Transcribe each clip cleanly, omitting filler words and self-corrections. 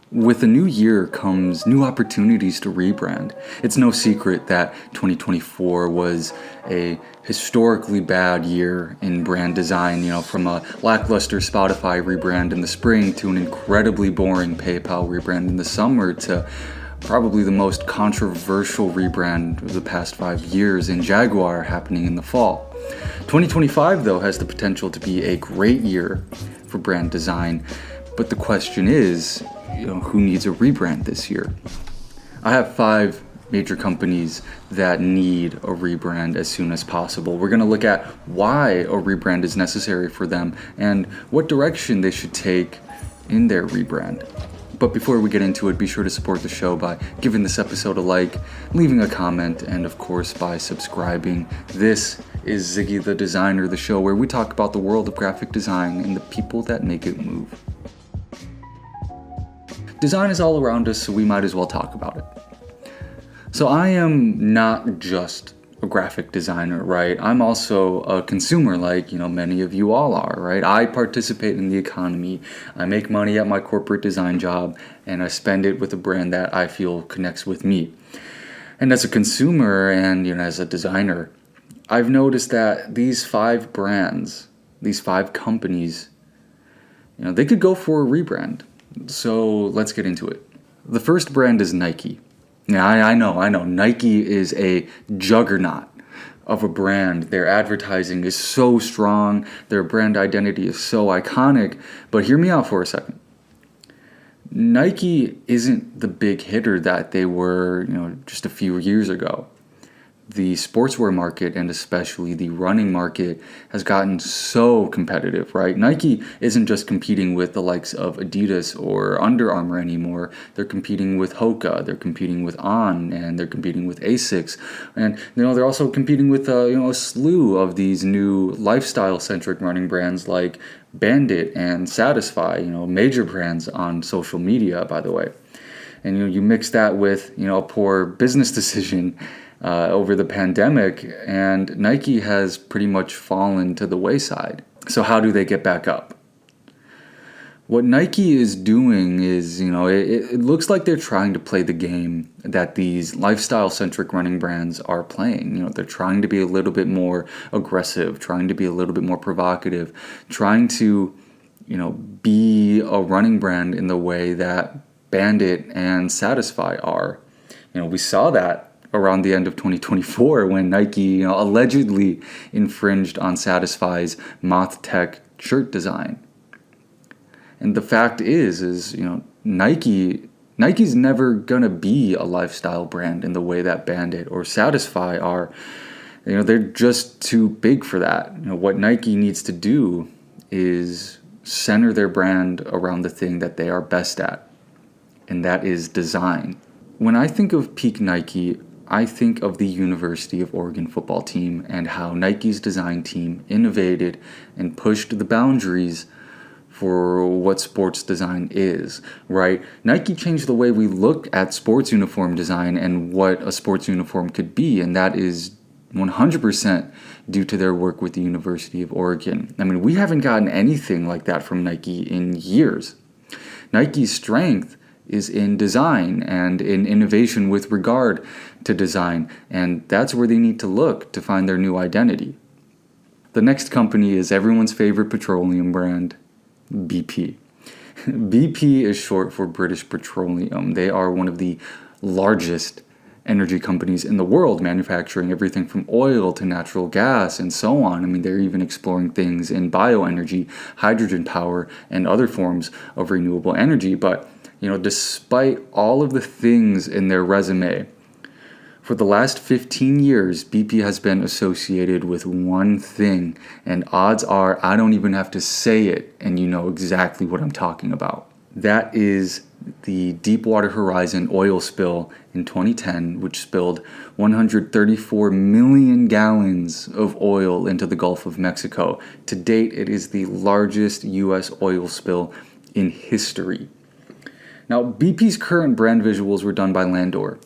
With a new year comes new opportunities to rebrand. It's no secret that 2024 was a historically bad year in brand design, from a lackluster Spotify rebrand in the spring to an incredibly boring PayPal rebrand in the summer to probably the most controversial rebrand of the past 5 years in Jaguar happening in the fall. 2025, though, has the potential to be a great year for brand design, but the question is, who needs a rebrand this year? I have 5 major companies that need a rebrand as soon as possible. We're going to look at why a rebrand is necessary for them and what direction they should take in their rebrand. But before we get into it, be sure to support the show by giving this episode a like, leaving a comment, and of course by subscribing. This is Ziggy the Designer, the show where we talk about the world of graphic design and the people that make it move. Design is all around us, so we might as well talk about it. So I am not just a graphic designer, right? I'm also a consumer like, many of you all are, right? I participate in the economy. I make money at my corporate design job, and I spend it with a brand that I feel connects with me. And as a consumer and, as a designer, I've noticed that these 5 brands, these 5 companies, they could go for a rebrand. So let's get into it. The first brand is Nike. Yeah, I know. Nike is a juggernaut of a brand. Their advertising is so strong. Their brand identity is so iconic. But hear me out for a second. Nike isn't the big hitter that they were, just a few years ago. The sportswear market, and especially the running market, has gotten so competitive, right? Nike isn't just competing with the likes of Adidas or Under Armour anymore. They're competing with Hoka, they're competing with On, and they're competing with Asics. And, they're also competing with, a slew of these new lifestyle-centric running brands like Bandit and Satisfy, major brands on social media, by the way. And, you mix that with, a poor business decision over the pandemic, and Nike has pretty much fallen to the wayside. So how do they get back up? What Nike is doing is, it looks like they're trying to play the game that these lifestyle-centric running brands are playing. They're trying to be a little bit more aggressive, trying to be a little bit more provocative, trying to, be a running brand in the way that Bandit and Satisfy are. We saw that around the end of 2024 when Nike allegedly infringed on Satisfy's Moth Tech shirt design. And the fact is Nike's never gonna be a lifestyle brand in the way that Bandit or Satisfy are. They're just too big for that. What Nike needs to do is center their brand around the thing that they are best at, and that is design. When I think of peak Nike, I think of the University of Oregon football team and how Nike's design team innovated and pushed the boundaries for what sports design is, right? Nike changed the way we look at sports uniform design and what a sports uniform could be, and that is 100% due to their work with the University of Oregon. We haven't gotten anything like that from Nike in years. Nike's strength is in design and in innovation with regard to design, and that's where they need to look to find their new identity. The next company is everyone's favorite petroleum brand, BP. BP is short for British Petroleum. They are one of the largest energy companies in the world, manufacturing everything from oil to natural gas and so on. They're even exploring things in bioenergy, hydrogen power, and other forms of renewable energy. But despite all of the things in their resume, for the last 15 years, BP has been associated with one thing, and odds are I don't even have to say it, and you know exactly what I'm talking about. That is the Deepwater Horizon oil spill in 2010, which spilled 134 million gallons of oil into the Gulf of Mexico. To date, it is the largest U.S. oil spill in history. Now, BP's current brand visuals were done by Landor.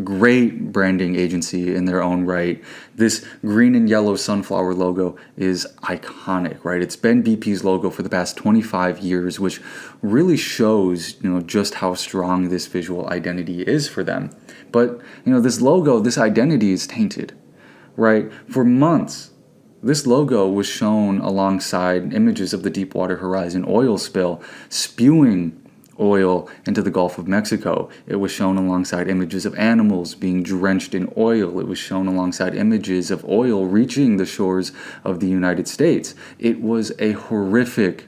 great branding agency in their own right. This green and yellow sunflower logo is iconic, right? It's been BP's logo for the past 25 years, which really shows, just how strong this visual identity is for them. But, this logo, this identity is tainted, right? For months, this logo was shown alongside images of the Deepwater Horizon oil spill spewing oil into the Gulf of Mexico. It was shown alongside images of animals being drenched in oil. It was shown alongside images of oil reaching the shores of the United States. It was a horrific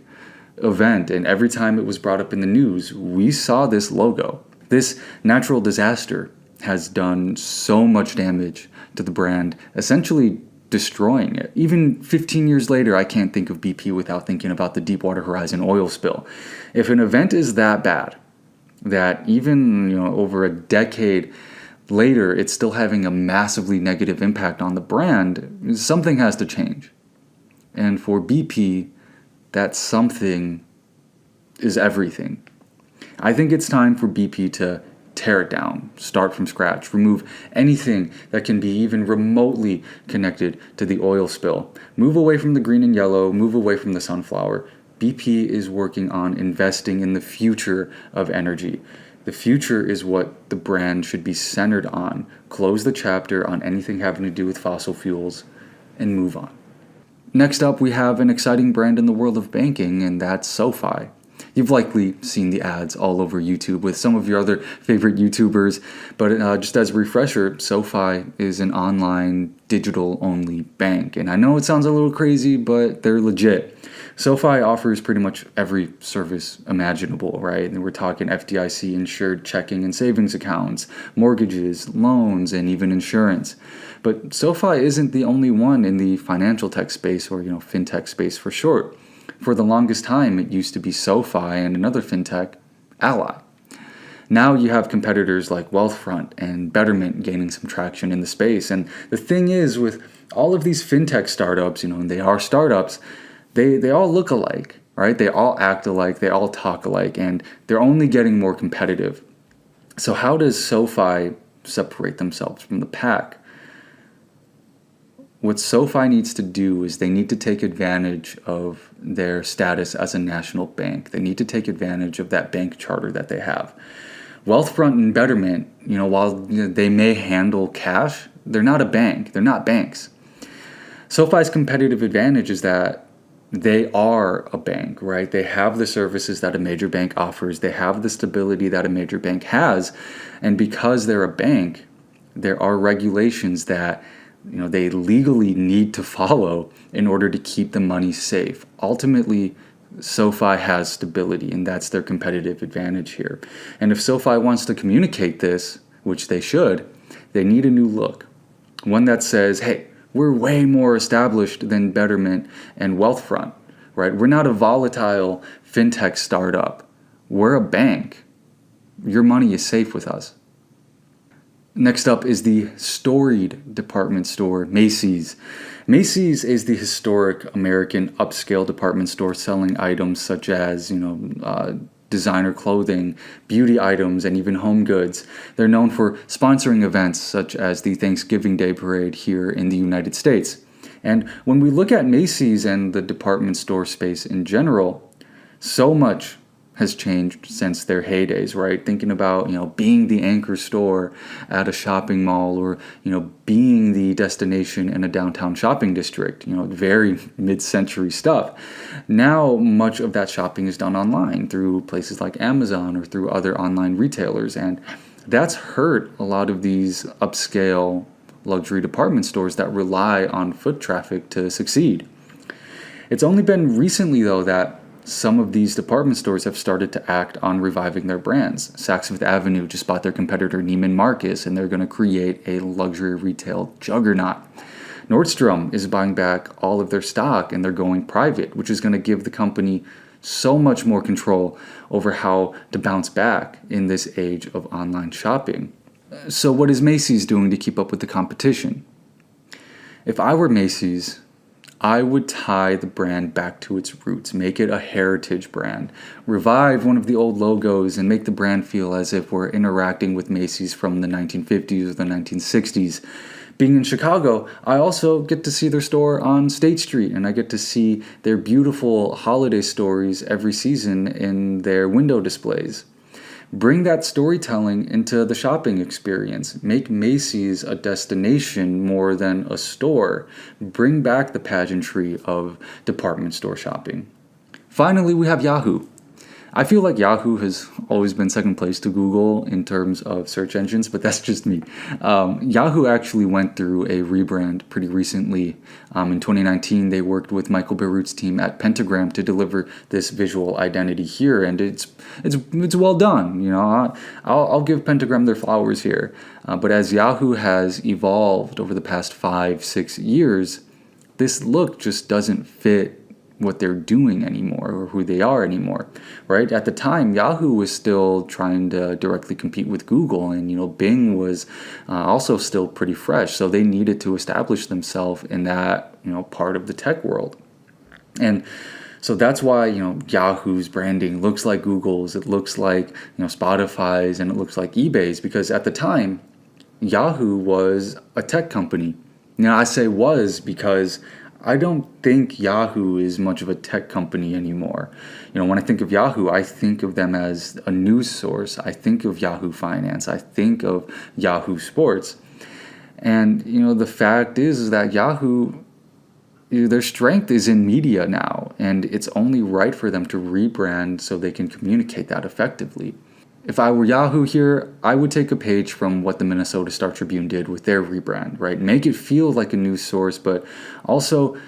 event, and every time it was brought up in the news, we saw this logo. This natural disaster has done so much damage to the brand, essentially destroying it. Even 15 years later, I can't think of BP without thinking about the Deepwater Horizon oil spill. If an event is that bad, that even over a decade later, it's still having a massively negative impact on the brand, something has to change. And for BP, that something is everything. I think it's time for BP to tear it down, start from scratch, remove anything that can be even remotely connected to the oil spill. Move away from the green and yellow, move away from the sunflower. BP is working on investing in the future of energy. The future is what the brand should be centered on. Close the chapter on anything having to do with fossil fuels and move on. Next up, we have an exciting brand in the world of banking, and that's SoFi. You've likely seen the ads all over YouTube with some of your other favorite YouTubers, but just as a refresher, SoFi is an online digital-only bank. And I know it sounds a little crazy, but they're legit. SoFi offers pretty much every service imaginable, right? And we're talking FDIC insured checking and savings accounts, mortgages, loans, and even insurance. But SoFi isn't the only one in the financial tech space, or fintech space for short. For the longest time, it used to be SoFi and another fintech, Ally. Now you have competitors like Wealthfront and Betterment gaining some traction in the space. And the thing is, with all of these fintech startups, and they are startups, they all look alike, right? They all act alike, they all talk alike, and they're only getting more competitive. So how does SoFi separate themselves from the pack? What SoFi needs to do is they need to take advantage of their status as a national bank. They need to take advantage of that bank charter that they have. Wealthfront and Betterment, while they may handle cash, they're not a bank. They're not banks. SoFi's competitive advantage is that they are a bank, right? They have the services that a major bank offers. They have the stability that a major bank has. And because they're a bank, there are regulations that they legally need to follow in order to keep the money safe. Ultimately, SoFi has stability, and that's their competitive advantage here. And if SoFi wants to communicate this, which they should, they need a new look. One that says, hey, we're way more established than Betterment and Wealthfront, right? We're not a volatile fintech startup. We're a bank. Your money is safe with us. Next up is the storied department store, Macy's. Macy's is the historic American upscale department store selling items such as, designer clothing, beauty items, and even home goods. They're known for sponsoring events such as the Thanksgiving Day Parade here in the United States. And when we look at Macy's and the department store space in general, so much has changed since their heydays, right? Thinking about, being the anchor store at a shopping mall, or, being the destination in a downtown shopping district, very mid-century stuff. Now, much of that shopping is done online through places like Amazon or through other online retailers. And that's hurt a lot of these upscale luxury department stores that rely on foot traffic to succeed. It's only been recently, though, that some of these department stores have started to act on reviving their brands. Saks Fifth Avenue just bought their competitor Neiman Marcus, and they're going to create a luxury retail juggernaut. Nordstrom is buying back all of their stock, and they're going private, which is going to give the company so much more control over how to bounce back in this age of online shopping. So what is Macy's doing to keep up with the competition? If I were Macy's, I would tie the brand back to its roots, make it a heritage brand, revive one of the old logos, and make the brand feel as if we're interacting with Macy's from the 1950s or the 1960s. Being in Chicago, I also get to see their store on State Street, and I get to see their beautiful holiday stories every season in their window displays. Bring that storytelling into the shopping experience. Make Macy's a destination more than a store. Bring back the pageantry of department store shopping. Finally, we have Yahoo! I feel like Yahoo has always been second place to Google in terms of search engines, but that's just me. Yahoo actually went through a rebrand pretty recently. In 2019, they worked with Michael Beirut's team at Pentagram to deliver this visual identity here, and it's well done. You know, I'll give Pentagram their flowers here. But as Yahoo has evolved over the past 5-6 years, this look just doesn't fit what they're doing anymore or who they are anymore, right? At the time, Yahoo was still trying to directly compete with Google, and Bing was also still pretty fresh, so they needed to establish themselves in that part of the tech world. And so that's why Yahoo's branding looks like Google's, it looks like Spotify's, and it looks like eBay's, because at the time Yahoo was a tech company. Now I say was because I don't think Yahoo is much of a tech company anymore. When I think of Yahoo, I think of them as a news source. I think of Yahoo Finance. I think of Yahoo Sports. And, the fact is that Yahoo, their strength is in media now, and it's only right for them to rebrand so they can communicate that effectively. If I were Yahoo here, I would take a page from what the Minnesota Star Tribune did with their rebrand, right? Make it feel like a news source, but also,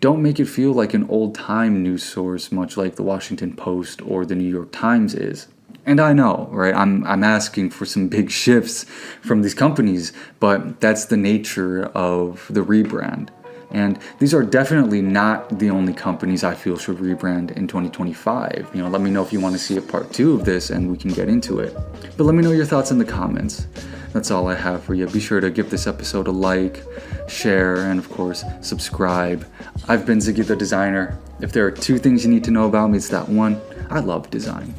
don't make it feel like an old-time news source, much like the Washington Post or the New York Times is. And I know, right? I'm asking for some big shifts from these companies, but that's the nature of the rebrand. And these are definitely not the only companies I feel should rebrand in 2025. Let me know if you want to see a part 2 of this and we can get into it. But let me know your thoughts in the comments. That's all I have for you. Be sure to give this episode a like, share, and of course, subscribe. I've been Ziggy the Designer. If there are 2 things you need to know about me, it's that 1, I love design.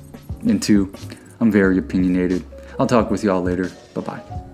And 2, I'm very opinionated. I'll talk with y'all later. Bye-bye.